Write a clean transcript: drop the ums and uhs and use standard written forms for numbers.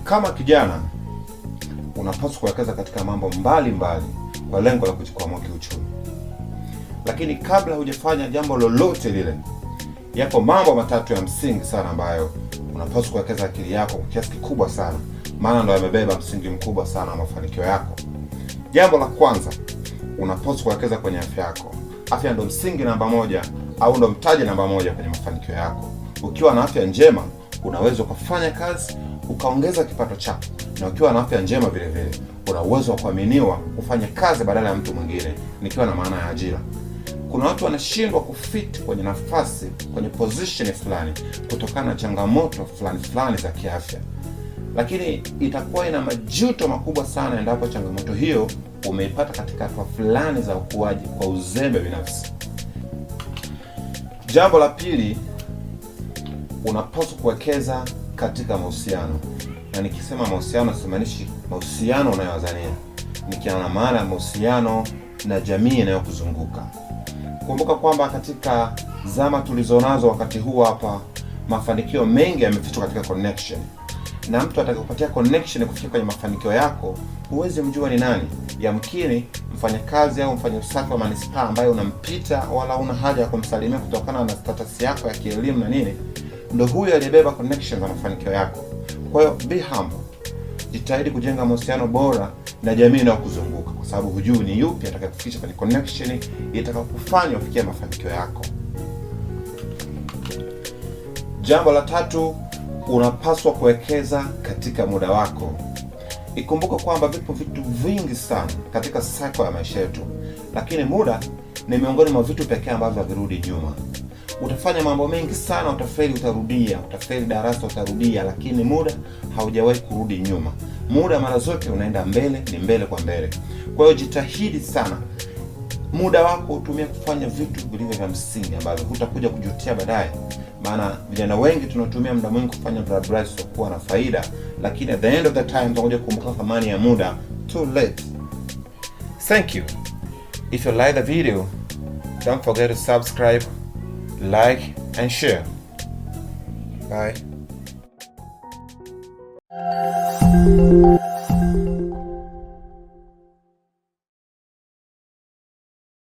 Kama kijana, unapaswa kuwekeza katika mambo mbalimbali kwa lengo la kujikwamua kiuchumi. Lakini kabla hujafanya jambo lolote lile, yako mambo matatu ya msingi sana ambayo unapaswa kuwekeza akili yako kwa kiasi kikubwa sana, maana ndio yamebeba msingi mkubwa sana wa mafanikio yako. Jambo la kwanza, unapaswa kuwekeza kwenye afya yako. Afya ndio msingi namba moja, au ndio mtaji namba moja kwenye mafanikio yako. Ukiwa na afya njema, unaweza kufanya kazi ukaongeza kipato chako, na ukiwa na afya njema vile vile una uwezo wa kuaminiwa kufanya kazi badala ya mtu mwingine, nikiwa na maana ya ajira. Kuna watu wanashindwa kufit kwenye nafasi, kwenye position fulani kutokana na changamoto fulani za kiafya, lakini itakuwa ina majuto makubwa sana endapo changamoto hiyo umeipata katika hatua fulani za ukuaji kwa uzembe binafsi. Jambo la pili, unapaswa kuwekeza katika mahusiano. Na nikisema mahusiano, simaanishi mahusiano unayowazania, nikiana maana ya mahusiano na jamii inayokuzunguka. Kumbuka kwamba katika zama tulizonazo wakati huu hapa, mafanikio mengi yamefichwa katika connection. Na mtu atakayekupatia connection kufikia kwenye mafanikio yako, huwezi mjua ni nani. Yamkini mfanyakazi au mfanya usafi wa manispaa ambaye unampita wala una haja ya kumsalimia kutokana na status yako ya kielimu na nini, ndio huyo aliyebeba connection za mafanikio yako. Kwa hiyo be humble. Jitahidi kujenga mahusiano bora na jamii inayokuzunguka, kwa sababu hujui ni yupi atakayokufikisha kwenye connection itakayokufanya ufikie mafanikio yako. Jambo la tatu, unapaswa kuwekeza katika muda wako. Ikumbuke kwamba vipo vitu vingi sana katika cycle ya maisha yetu, lakini muda ni miongoni mwa vitu pekee ambavyo havirudi nyuma. Utafanya mambo mengi sana, utafeli, utarudia, utafeli darasa, utarudia, lakini muda haujawahi kurudi nyuma. Muda mara zote unaenda mbele, ni mbele kwa mbele. Kwa hiyo jitahidi sana muda wako utumie kufanya vitu vilivyo vya msingi ambavyo hutakuja kujutia baadaye. Maana vijana wengi tunatumia muda mwingi kufanya barabara zisizokuwa na faida, lakini at the end of the time tutakuja kukumbuka thamani ya muda too late. Thank you. If you like the video, don't forget to subscribe, like and share. Bye.